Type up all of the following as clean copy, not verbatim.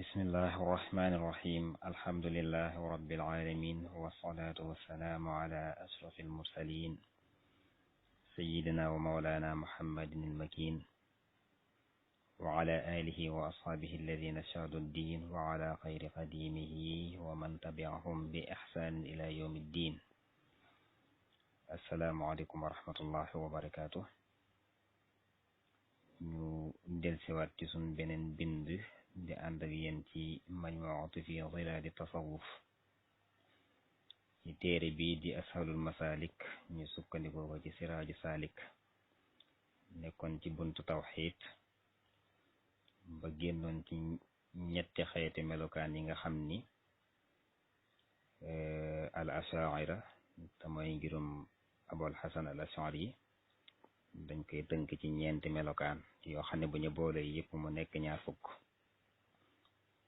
بسم الله الرحمن الرحيم الحمد لله رب العالمين والصلاة والسلام على أشرف المرسلين سيدنا ومولانا محمد المكين وعلى آله وأصحابه الذين شهدوا الدين وعلى خير قديمه ومن تبعهم بإحسان إلى يوم الدين. السلام عليكم ورحمة الله وبركاته. ñu del siwaat ci sun beneen bind di ànd ak yéen ci majmuatu fi zilaali tasawuf ci téere bi di ashalul masalik ñu sukkandikoo ko ci siraaju saalik nekkoon ci buntu tawxiid ba génnoon ci ñetti xeeti melokaan yi nga xam ni al ashaira te mooy ngirum abul hasan al ashari dañ koy tënk ci ñeenti melokaan yoo xam ne bu ñu boole yëpp mu nekk ñaar fukk.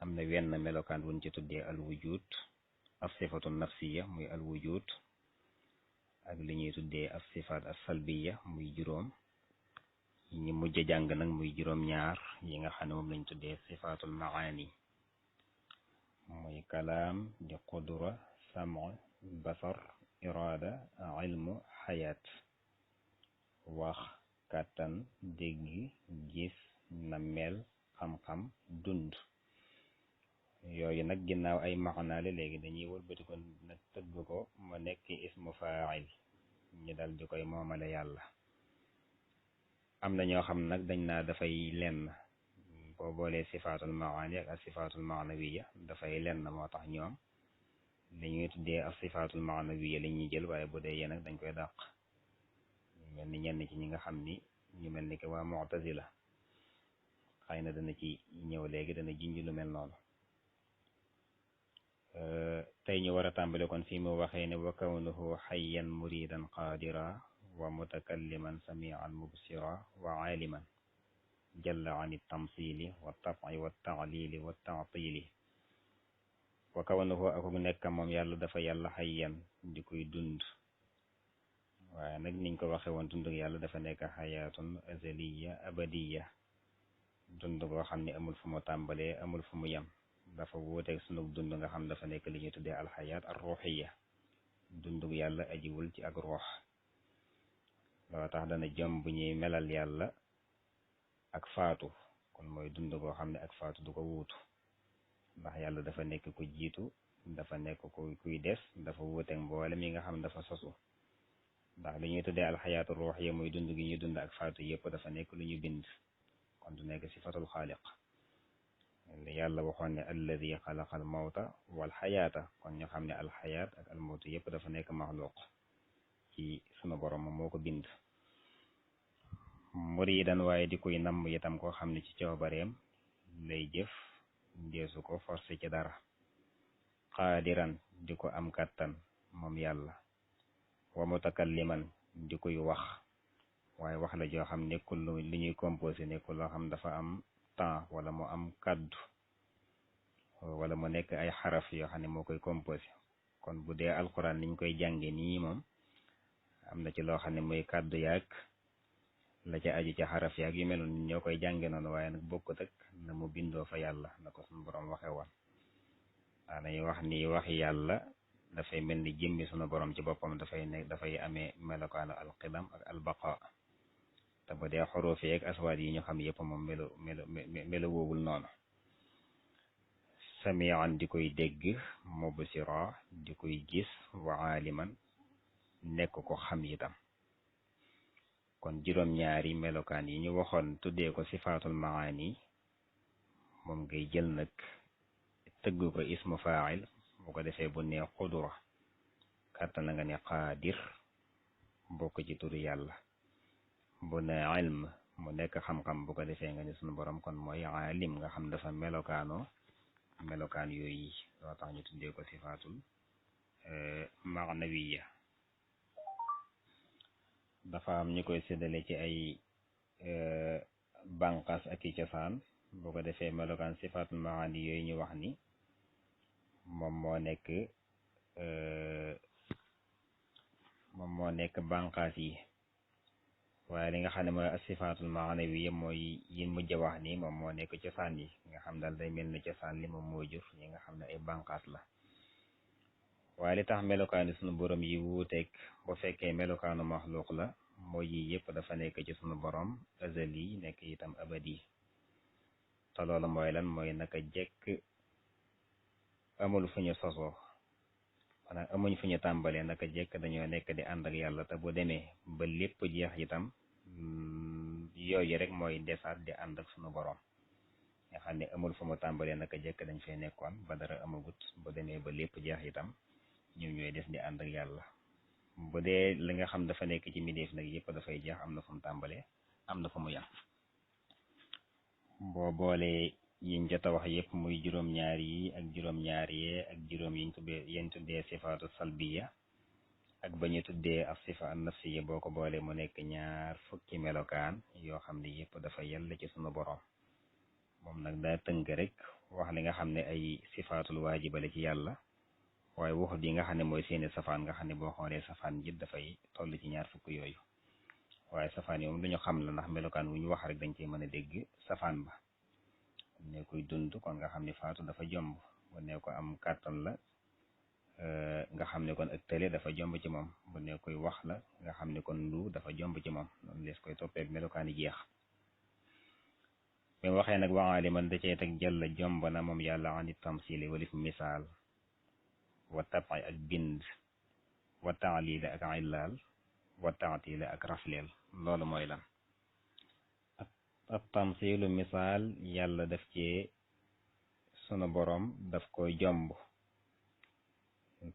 am na wenn melokaan buñ ci tuddee al wujud as sifatu nafsiya muy al wujud ak li ñuy tuddee as sifat as salbiya muy juróom ñi mujj jàng nag muy juróom ñaar yi nga xam ne moom lañ tuddee sifatul maani muy kalaam di qudra sam basar irada ilmu xayaat wax kàttan dégg gis nammeel xam-xam dund. yooyu nag ginnaaw ay maxnaale léegi dañuy wëlbati ko nag tëgg ko mu nekk ismu faa'il ñu dal di koy moomale yàlla. am na ñoo xam nag dañ naa dafay lenn boo boolee sifaatul maani ak sifaatul maanawiya dafay lenn moo tax ñoom li ñuy tuddee ak sifaatul maanawiya la ñuy jël, waaye bu dee yéen nag dañ koy dàq. mel ni ñenn ci ñi nga xam ni ñu mel ni que waa mu'tazila xëy na dana ci ñëw léegi dana jinj lu mel noonu. tey ñu war a tàmbale kon fii mu waxee ne wa kawnuhu hayyan muridan qadira wa mutakalliman sami'an mubsira wa aaliman jalla an التمثيل والطبع والتعليل والتعطيل. wa kawnuhu ak nekk moom yàlla dafa yàlla hayyan di koy dund, waaye nag niñ ko waxe woon dund yàlla dafa nekk xayaatun azaliya abadiya, dund goo xam ne amul fu mu tàmbalee amul fu mu yem. dafa wuuteeg sunu dund nga xam dafa nekk li ñuy tuddee alxayaat ar ruuxiya, dundug yàlla ajiwul ci ak ruux. loo tax dana jëm bu ñuy melal yàlla ak faatu, kon mooy dund goo xam ne ak faatu du ko wuutu, ndax yàlla dafa nekk ku jiitu, dafa nekk kuy des, dafa wuuteeg mboolem yi nga xam dafa sosu. ndax li ñuy tuddee alxayaatu ruuxiya muy dund gi ñuy dund ak faatu yëpp dafa nekk lu ñu bind, kon du nekk sifatul xaaliq. yàlla waxoon ne alladi xalaqa al mawta wal xayaata, kon ñu xam ne alxayaat ak almawtu yëpp dafa nekk maxluq ci sunu borom moom moo ko bind. muridan waaye di koy namm itam koo xam ne ci coobareem lay jëf, ndeesu ko forcé ci dara. qaadiran di ko am kàttan moom yàlla. wa mutakalliman di koy wax, waaye wax la joo xam nekkul li ñuy composé, nekkul loo xam dafa am temps wala mu am kàddu wala mu nekk ay xaraf yoo xam ne moo koy composé. kon bu dee alquran niñ koy jànge nii moom am na ci loo xam ne mooy kàddu yaag la ca aju ca xaraf yaag yu mel noonu ñoo koy jànge noonu, waaye nag bokkut ak na mu bindoo fa yàlla na ko suñu borom waxe woon. daanay wax ni waxi yàlla dafay mel ni jëmmi sunu borom ci boppam dafay amee melokaanu alqidam ak albaqa, te bu dee xuruuf yi ak aswaat yi ñu xam yëpp moom melo woowul noonu. sami'an di koy dégg, mubsira di koy gis, wa aaliman nekk ko xam itam. kon juróom-ñaari melokaan yi ñu waxoon tuddee ko sifaatul maani moom ngay jël nag tëgg ko ismu faa'il. bu ko defee bu ne qudra kàttan na nga ne qaadir, bokk ci turu yàlla. bu ne ilm mu nekk xam-xam, bu ko defee nga ne sunu borom kon mooy aalim nga xam dafa melokaan yooyu. loo tax ñu tuddee ko sifaatul maanawiya. dafa am ñu koy séddale ci ay banqaas ak i cosaan. bu ko defee melokaan sifaatul maani yooyu ñu wax ni moom moo nekk banqaas yi. waaye li nga xam ne mooy asifaatul maanawiya mooy yin mujj a wax nii moom moo nekk cosaan yi nga xam daal day mel ni cosaan li moom moo jur yi nga xam ne ay bànqaas la waaye li tax melokaanu sunu borom yi wuuteeg bu fekkee melokaanu maxluuq la mooy yi yëpp dafa nekk ci sunu borom azali nekk itam abadi te loolu mooy lan mooy naka jekk amul fu ñu sosoo maanaam amuñ fu ñu tàmbalee naka jekk dañoo nekk di ànd ak yàlla te bu demee ba lépp jeex itam yooyu rek mooy desaat di ànd ak sunu borom nga xam ne amul fu mu tàmbalee naka jekk dañ fay nekkoon ba dara amagut bu demee ba lépp jeex itam ñoom ñooy des di ànd ak yàlla bu dee li nga xam dafa nekk ci mbindeef nag yëpp dafay jeex am na fu mu tàmbalee am na fu mu yam boo boolee yiñ jot a wax yëpp muy juróom-ñaar yi ak juróom-ñaar yee ak juróom yiñ tuddee sifaatu salbiya ak ba ñu tuddee ak sifa an nafsiya boo ko boolee mu nekk ñaar fukki melokaan yoo xam ne yëpp dafa yell ci sunu borom moom nag daa tënk rek wax li nga xam ne ay sifaatul waajiba la ci yàlla waaye waxut yi nga xam ne mooy seeni safaan nga xam ne boo xoolee safaan ji dafay toll ci ñaar fukk yooyu waaye safaan yi moom lu ñu xam la ndax melokaan wu ñu wax rek dañ cey mën a dégg safaan ba ne koy dund kon nga xam ne faatu dafa jomb bu ne ko am kàttan la nga xam ne kon ak tële dafa jomb ci moom bu ne koy wax la nga xam ne kon lu dafa jomb ci moom noonu lees koy toppee melokaan yi jeex bi waxee nag waaliman da cee teg jël jomb na moom yàlla anit tamsili walif misaal wa tabi ak bind wa taalil ak illaal wa taatila ak rafleel loolu mooy lan ak tamsilu misaal yàlla daf ci sunu borom daf koy jomb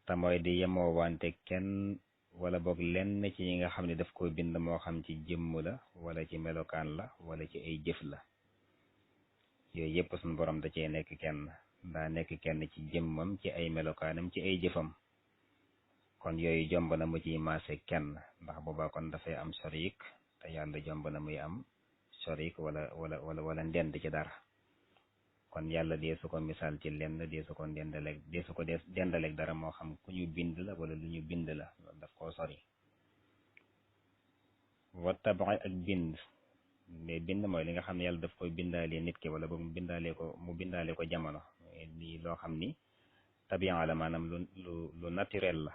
te mooy di yemoo wante kenn wala boog lenn ci yi nga xam ne daf koy bind moo xam ci jëmm la wala ci melokaan la wala ci ay jëf la yooyu yëpp sunu borom da cee nekk kenn daa nekk kenn ci jëmmam ci ay melokaanam ci ay jëfam kon yooyu jomb na mu ciy maase kenn ndax boobaa kon dafay am sharik te yàlla jomb na muy am sharik wala ndend ci dara kon yàlla dee su ko misaal ci lenn dee su ko dendaleeg dara moo xam ku ñu bind la wala lu ñu bind la loolu daf koo sori wa tabi ak bind mais bind mooy li nga xam ne yàlla daf koy bindaalee nit ki wala boog mu bindaale ko jamono lii loo xam ni tabian la maanaam lu naturel la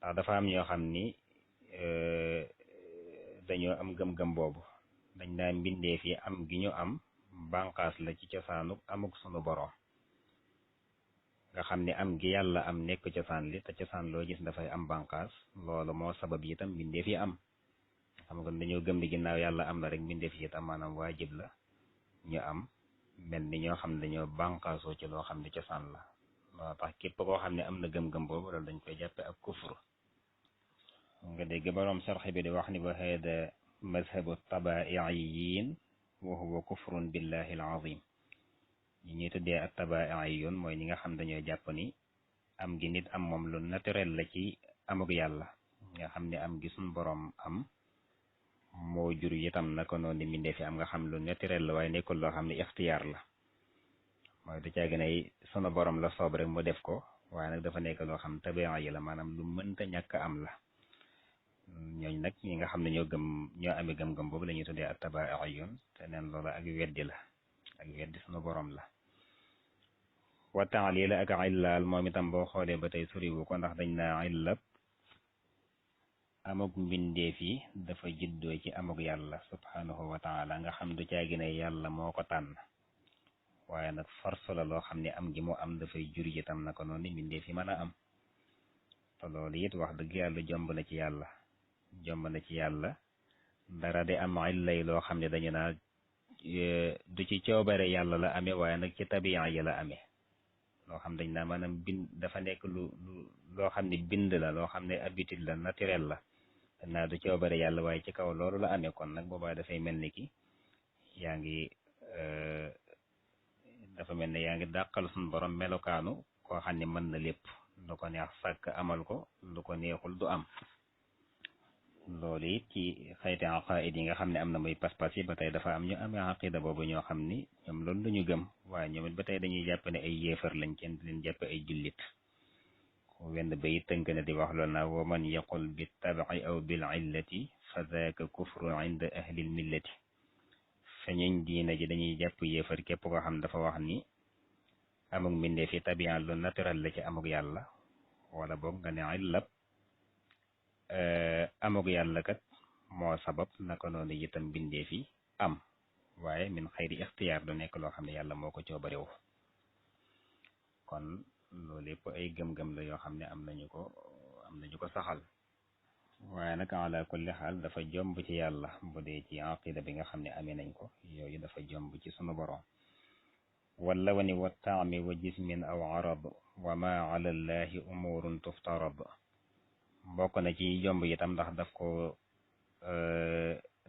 ndax dafa am ñoo xam ni dañoo am gëm-gëm boobu dañ naa mbindee fi am gi ñu am bànqaas la ci cosaanu amuk sunu borom nga xam ne am gi yàlla am nekk cosaan li te cosaan loo gis dafay am bànqaas loolu moo sabab itam mbindee fi am xam nga dañoo gëm ni ginnaaw yàlla am na rek mbindee fi itam maanaam waajib la ñu am mel ni ñoo xam ne dañoo bànqaasoo ci loo xam ne cosaan la moo tax képp koo xam ne am na gëm-gëm boobu loolu dañ koy jàppe ak kufur nga dégg boroom sarx bi di wax ni wa hada madhabu tabaiyiyin wa huwa kufrun billahi alazim ñi ñuy tuddee ak tabaiyun mooy ñi nga xam dañoo jàpp ni am gi nit am moom lu naturel la ci amug yàlla nga xam ne am gi suñ boroom am moo jur itam naka noonu mbindee fi am nga xam lu naturel la waaye nekkul loo xam ne ixtiyaar la mooy du caa gën ay sunu borom la soob rek mu def ko waaye nag dafa nekk loo xam tabi'a yi la maanaam lu mënta ñàkk am la ñooñ nag ñi nga xam ne ñoo amee gëm-gëm boobu la ñuy tuddee ak tabaa'iyun te neen loola ak weddi la ak weddi sunu borom la wa ta'lil ak illaal moom itam boo xoolee ba tey suriwu ko ndax dañ naa illab amug mbindeef yi dafa juddoo ci amug yàlla subhanahu wa taala nga xam du caa gën a yàlla moo ko tànn waaye nag force la loo xam ne am gi mu am dafay jur itam naka noonu mbindeef yi mën a am te loolu it wax dëgg yàlla jomb na ci yàlla dara de am illay loo xam ne dañu naa du ci coobare yàlla la amee waaye nag ci tabiya yi la amee loo xam dañ naa maanaam bind dafa nekk loo xam ne bind la loo xam ne habitude la naturel la naa du coobare yàlla waaye ci kaw loolu la amee kon nag boobaa dafay mel ni ki dafa mel ne yaa ngi dàqal suñu borom melokaanu koo xam ne mën na lépp lu ko neex sàkk amal ko lu ko neexul du am loolu it ci xayti aqaid yi nga xam ne am na muy pas-pas yi ba tey dafa am ñu amee aqida boobu ñoo xam ni ñoom loolu la ñu gëm waaye ñoom it ba tey dañuy jàpp ne ay yéefar lañ kenn di leen jàppe ay jullit wenn bay tënk na di wax loolu naa wa man yaqul bi tabai aw bil illati fa zaaka kufru inda ahlil millati feñuñ diina ji dañuy jàpp yéefar képp ko xam dafa wax ni amuk mbindee fi tabian lu naturel la ci amuk yàlla wala boog nga ne illab amuk yàlla kat moo sabab naka noonu itam mbindee fi am waaye min xayri ixtiyaar du nekk loo xam ne yàlla moo ko coobarewu kon loolu yëpp ay gëm-gëm la yoo xam ne am nañu ko saxal waaye nag ala kulli xaal dafa jomb ci yàlla bu dee ci aqida bi nga xam ne amee nañ ko yooyu dafa jomb ci sunu borom واللون والطعم وجسم أو عرض وما على الله أمور تفترض bokk na ci jomb itam ndax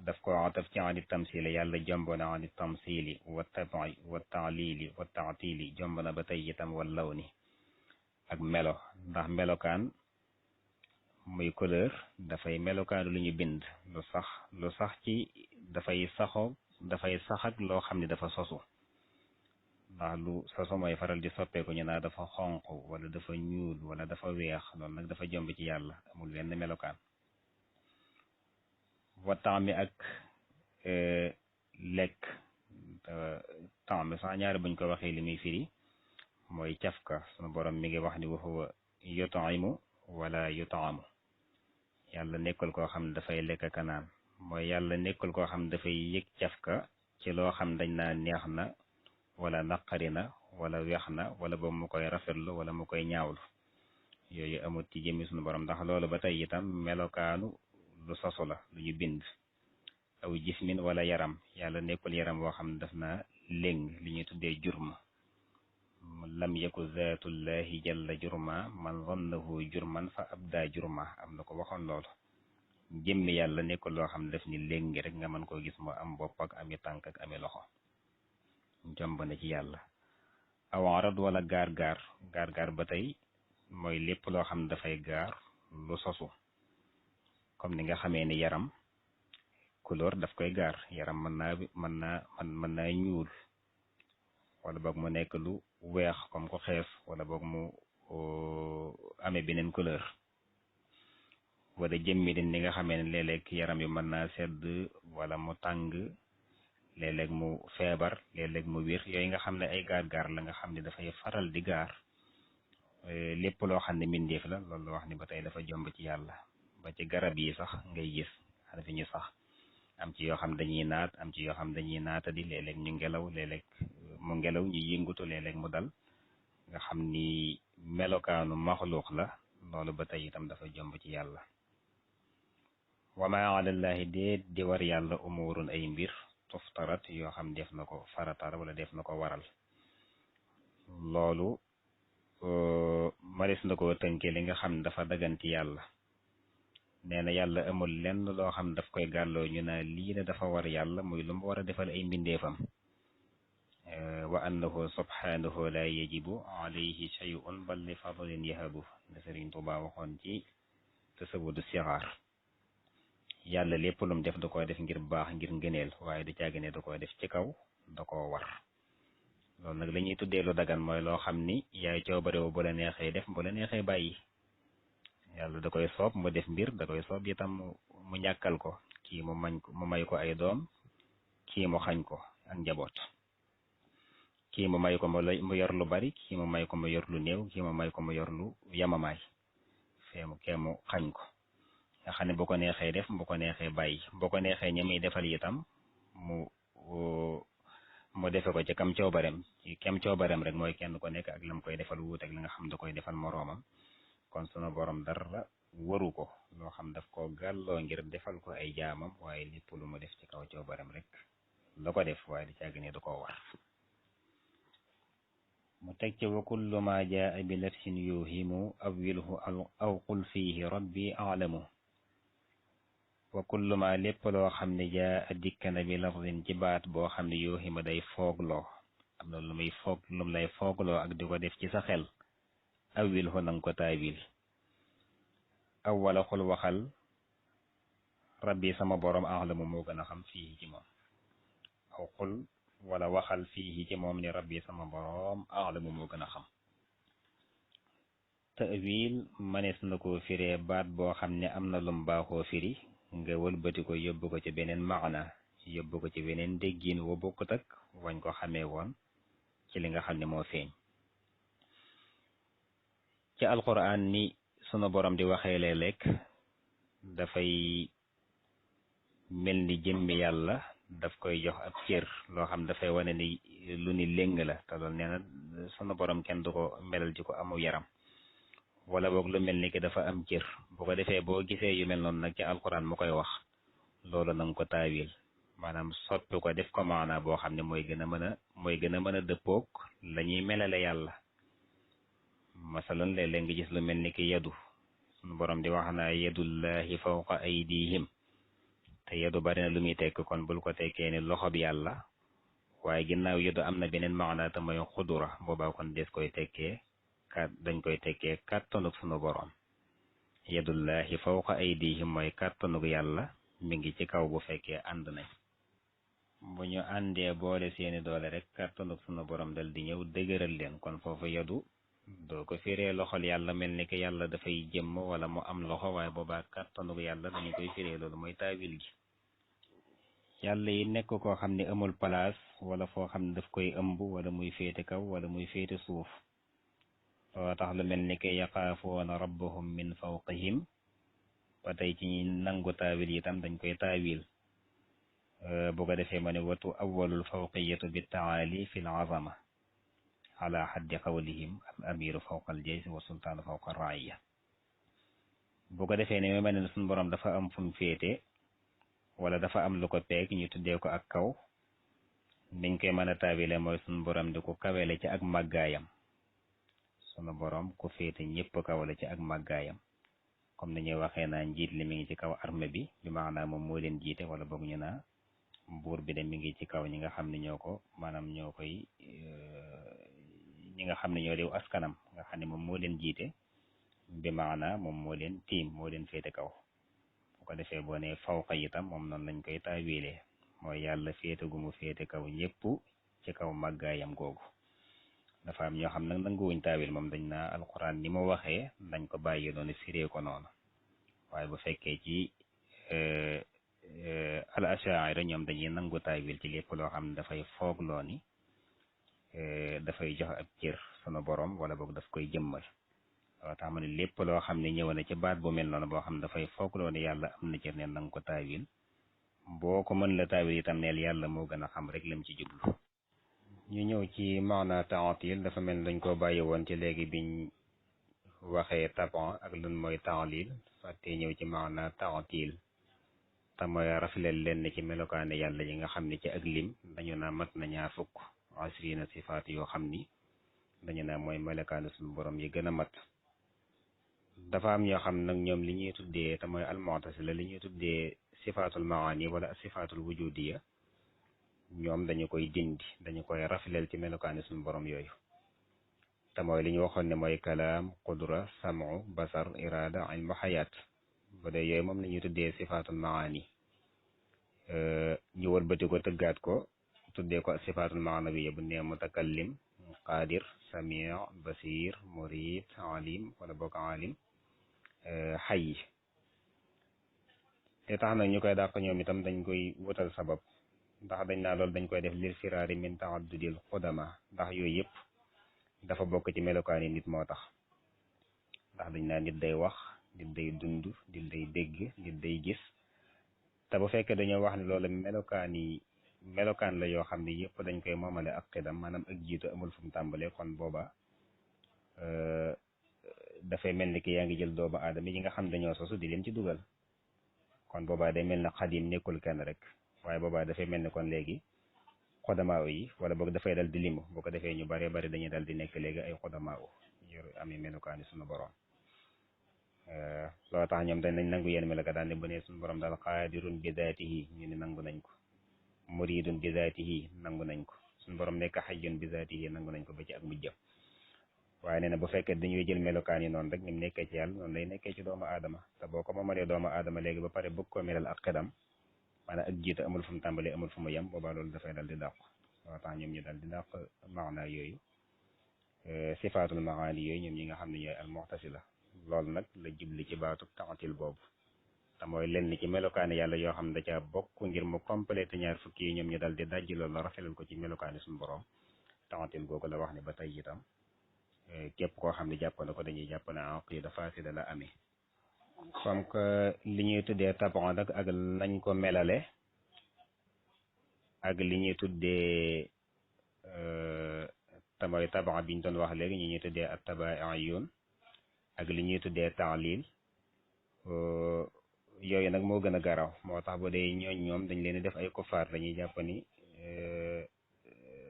daf ko ataf ci ani tamsil yàlla jomb na ani tamsili والطبع والتعليل والتعطيل jomb na ba tey itam واللون ak melo ndax melokaan muy couleur dafay melokaanu lu ñu bind lu sax ci dafay sax ak loo xam ne dafa sosu ndax lu sosu mooy faral di soppeeku ñu naa dafa xonq wala dafa ñuul wala dafa weex loolu nag dafa jomb ci yàlla amul wenn melokaan wattaami ak lekk taam sax ñaari buñ ko waxee li muy firi mooy cafka sunu borom mi ngi wax ni wa huwa yut'imu wala yut'amu yàlla nekkul koo xam ne dafay lekk ka naan mooy yàlla nekkul koo xam ne dafay yëg cafka ci loo xam dañ naa neex na wala naqari na wala weex na wala boobu mu koy rafetlu wala mu koy ñaawlu yooyu amut ci jëmmi sunu borom ndax loolu ba tey itam melokaanu lu sosu la lu ñu bind aw jismin wala yaram yàlla nekkul yaram boo xam ne daf na léng li ñuy tuddee jurma lam yaku zaatullahi jalla jurma man zannahu jurman fa abda jurma am na ko waxoon loolu jëmmi yàlla nekkul loo xam ne daf ni léngi rek nga mën koo gis mu am bopp ak ami tànk ak ami loxo jomb na ci yàlla aw arad wala gaar ba tey mooy lépp loo xam ne dafay gaar lu sosu comme ni nga xamee ni yaram couleur daf koy gaar yaram mën naa ñuul wala boog mu nekk lu weex comme ko xees wala boog mu amee beneen couleur wala jëmmi din ni nga xamee ne léeg-léeg yaram yu mën naa sedd wala mu tàng léeg-léeg mu feebar léeg-léeg mu wér yooyu nga xam ne ay gaar la nga xam ne dafay faral di gaar lépp loo xam ne mbindeef la loolu la wax ni ba tey dafa jomb ci yàlla ba ci garab yi sax ngay gis xana fi ñu sax am ci yoo xam dañuy naat am ci yoo xam dañuy naatadi léeg-léeg ñu ngelaw léeg-léeg mu ngelaw ñu yëngutu léeg-léeg mu dal nga xam ni melokaanu maxluuq la loolu ba tey itam dafa jomb ci yàlla wama alallahi déet di war yàlla umurun ay mbir tuftarat yoo xam def na ko faratar wala def na ko waral loolu maris na ko tënke li nga xam dafa dagan ci yàlla nee na yàlla amul lenn loo xam daf koy gàlloo ñu naa lii la dafa war yàlla muy lu mu war a defal ay mbindeefam wa annahu subhanahu la yajibu alayhi shay'un bal li fadlin yahabu na Sëriñ Tuubaa waxoon ci tasawudu sixaar yàlla lépp lu mu def da koy def ngir baax ngir ngëneel waaye du caagine da koy def ci kaw da koo war loolu nag la ñuy tuddee lu dagan mooy loo xam ni yaay coobarewu bu la neexee def bu la neexee bàyyi yàlla da koy soob mu def mbir da koy soob itam mu ñàkkal ko kii mu may ko ay doom kii mu xañ ko ak njaboot kii mu may ko mu yor lu bari kii mu may ko mu yor lu néew kii mu may ko mu yor lu yamamaay kee mu xañ ko nga xam ne bu ko neexee def bu ko neexee bàyyi bu ko neexee ñi muy defal itam mu defe ko ci kam coobarem ci kem coobarem rek mooy kenn ko nekk ak lam koy defal wuute ak la nga xam da koy defal moroomam kon sunu borom dara waru ko loo xam daf ko gàlloo ngir defal ko ay jaamam waaye lépp lu mu def ci kaw coobarem rek la ko def waaye di càgg ne du ko war mu teg ci wa kullu ma jaa bi lafsin yuhimu awwilhu aw qul fiihi rabbi a'lamu wa kullu ma lépp loo xam ne jaa dikkana bi lafzin ci baat boo xam ne yuhimu day foogloo am na lu muy foog lu mu lay foogloo ak di ko def ci sa xel awwilhu nanga ko taawil aw wala xul waxal rabbi sama borom a'lamu moo gën a xam fii ci moom aw xul wala waxal fii ci moom ni rabbi sama borom a'lamu moo gën a xam ta'wil manees na ko firee baat boo xam ne am na lum baaxoo firi nga wëlbati ko yóbbu ko ci beneen maana yóbbu ko ci beneen déggin wa bokkut ak wañ ko xamee woon ci li nga xam ne moo feeñ ci alquran ni sunu borom di waxee léeg-léeg dafay mel ni jëmmi yàlla daf koy jox ab cër loo xam dafay wane ni lu ni léng la te loolu nee na sunu borom kenn du ko melal ci ko amu yaram wala boog lu mel ni ki dafa am cër bu ko defee boo gisee yu mel noonu nag ci alquran mu koy wax loolu nanga ko taawil maanaam soppi ko def ko maana boo xam ne mooy gën a mën a dëppoog la ñuy melale yàlla masalan léeg-léeg nga gis lu mel ni ki yadu sunu borom di wax naa yadullahi fawqa aydihim te yadu bari na lu muy tekk kon bul ko tekkee ni loxo bi yàlla waaye ginnaaw yadu am na beneen maana te mooy xudura boobaa kon des koy tekkee dañ koy tekkee kàttanug sunu borom yadullahi fawqa aydihim mooy kàttanug yàlla mi ngi ci kaw bu fekkee ànd nañ bu ñu àndee boole seeni doole rek kàttanug sunu borom dal di ñëw dëgëral leen kon foofu yadu doo ko firee loxol yàlla mel ni ki yàlla dafay jëmm wala mu am loxo waaye boobaa kàttanug yàlla dañu koy firee loolu mooy taawil gi yàlla yi nekk koo xam ne amul place wala foo xam ne daf koy ëmb wala muy féete kaw wala muy féete suuf loo tax lu mel ni ki yaxaafoona rabbahum min fawqihim ba tey ci ñi nangu taawil itam dañ koy taawil bu ko defee ma ne watu awwalul fawqiyatu bi taali fi l azama ala xaddi qawlihim al amiru fawqa al jaysh wa sultaanu fawqa raaya bu ko defee ne ma ne suñu borom dafa am fu mu féete wala dafa am lu ko peeg ñu tuddee ko ak kaw niñ koy mën a taawile mooy suñu borom di ko kawele ci ak màggaayam sunu borom ku féete ñëpp kawale ci ak màggaayam comme ni ñuy waxee naa njiit li mi ngi ci kaw armée bi bi maanaam moom moo leen jiite wala boog ñu naa buur bi de mi ngi ci kaw ñi nga xam ne ñoo ko maanaam ñoo koy ñi nga xam ne ñoo diw askanam nga xam ne moom moo leen jiite bi maanaam moom moo leen tiim moo leen féete kaw bu ko defee boo ne fawqa itam moom noonu lañ koy taawilee mooy yàlla féete gu mu féete kaw ñëpp ci kaw màggaayam googu dafa am ñoo xam nag nanguwuñ taawil moom dañ naa alquran ni mu waxee dañ ko bàyyi noonu firee ko noonu waaye bu fekkee ci al ashaira ñoom dañuy nangu taawil ci lépp loo xam ne dafay foog loo ni dafay jox ab cër sunu borom wala boog daf koy jëmmal loo tax ma ne lépp loo xam ne ñëw na ci baat bu mel noonu boo xam ne dafay foog loo ni yàlla am na cër neen nanga ko taawil boo ko mën la taawil itam neel yàlla moo gën a xam rek lim ci jublu ñu ñëw ci maana ta'til dafa mel dañ koo bàyyi woon ci léegi biñ waxee taban ak lun mooy ta'lil fàttee ñëw ci maana ta'til te mooy rafleel leen ci melokaane yàlla yi nga xam ne ci ak lim dañu naa mat na ñaar fukk asrina sifaat yoo xam ni dañu naa mooy melokaane suñu borom yi gën a mat dafa am ñoo xam nag ñoom li ñuy tuddee te mooy al-mu'tasila li ñuy tuddee sifaatul maani wala sifaatul wujudiya ñoom dañu koy dindi dañu koy rafleel ci melokaani suñu borom yooyu te mooy li ñu waxoon ne mooy kalaam qudra samu basar irada ilmu xayaat bu dee yooyu moom la ñuy tuddee sifaatul maani ñu wëlbati ko tëggaat ko tuddee ko sifaatul maanawiya bu nee mutakallim qadir samii basir murid alim wala bokk alim xay te tax nag ñu koy dàq ñoom itam dañ koy wutal sabab ndax dañ naa loolu dañ koy def lil firaari min taaddudil xudama ndax yooyu yëpp dafa bokk ci melokaani nit moo tax ndax dañ naa nit day wax nit day dund nit day dégg nit day gis te bu fekkee dañoo wax ne loolu melokaan la yoo xam ne yëpp dañ koy moomale ak xidam maanaam ak jiitu amul fu mu tàmbalee kon booba dafay mel ni ki yaa ngi jël doomu aadama yi nga xam dañoo sosu di leen ci dugal kon boobaa day mel na xadim nekkul kenn rek waaye boobaa dafay mel ni kon léegi xodamaaw yi wala boog dafay dal di limu boo ko defee ñu bare bari dañuy dal di nekk léegi ay xodamaaw yor amee melukaani suñu borom loo tax ñoom dañ nangu yenn meloka daan ne bu ne suñu borom daal xaadirun bi zaatihi ñu ne nangu nañ ko muridun bi zaatihi nangu nañ ko suñu borom nekk xayyun bi zaatihi nangu nañ ko ba ci ak mujjam waaye nee na bu fekkee dañuy jël melokaan yi noonu rek ni mu nekkee ci yàlla noonu lay nekkee ci doomu aadama te boo ko moomalee doomu aadama léegi ba pare bëgg ko melal ak xedam maanaam ak jiite amul fu mu tàmbalee amul fu mu yem boobaa loolu dafay dal di dàq loo tax ñoom ñu dal di dàq maana yooyu sifaatul maani yooyu ñoom ñi nga xam ne ñooy al mu'tasila loolu nag la jubli ci baatu ta'til boobu te mooy lenn ci melokaani yàlla yoo xam ne da caa bokk ngir mu complété ñaar fukki yi ñoom ñu dal di dajji loolu la rafetal ko ci melokaani suñu borom ta'til googu la wax ne ba tey itam képp koo xam ne jàpp na ko dañuy jàpp ne aqida fasida la amee comme que li ñuy tuddee taban nag ak nañ ko melale ak li ñuy tuddee tamay taban biñ doon wax léegi ñi ñuy tuddee at tabaiyun ak li ñuy tuddee ta'lil yooyu nag moo gën a garaw moo tax bu dee ñoom dañ leen di def ay kufaar dañuy jàpp ni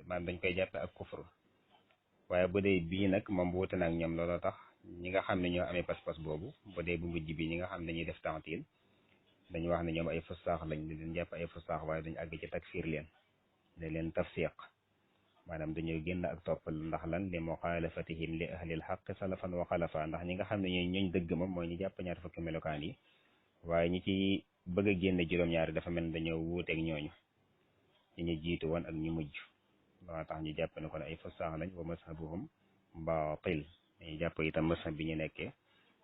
maanaam dañ koy jàppe ak kufru waaye bu dee bii nag moom wuute na ak ñoom looloo tax ñi nga xam ne ñoo amee pas-pas boobu bu dee bu mujj bi ñi nga xam ne dañuy def ta'til dañu wax ne ñoom ay fustaax lañ di leen jàpp ay fustaax waaye dañu àgg ci takfir leen dañ leen tafsiq maanaam dañoo génn ak toppal ndax lan li muxaalafatihim li ahlil xaq salafan wa xalafa ndax ñi nga xam ne ñooy ñooñ dëgg moom mooy ñu jàpp ñaar fukki melokaan yi waaye ñi ci bëgg a génne juróom-ñaari dafa mel ne dañoo wuuteeg ñooñu ñu jiitu woon ak ñu mujj loo tax ñu jàpp ne kon ay fustaax lañ wa mazhabuhum baatil dañuy jàpp itam mazhab bi ñu nekkee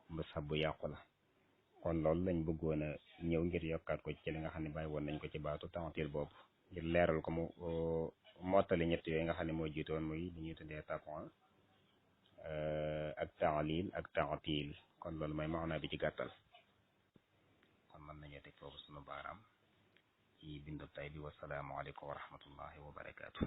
mazhab bu yàqu la kon loolu lañ bëggoon a ñëw ngir yokkaat ko ci li nga xam ne bàyyi woon nañ ko ci baatu ta'til boobu ngir leeral ko mu mottali ñett yooyu nga xam ne moo jiitoon muy li ñuy tuddee taban ak ta'lil ak ta'til kon loolu mooy maanaa bi ci gàttal kon mën nañoo teg foofu sunu baaraam ci bindu tay bi wasalaamu aleykum wa rahmatullahi wa barakaatu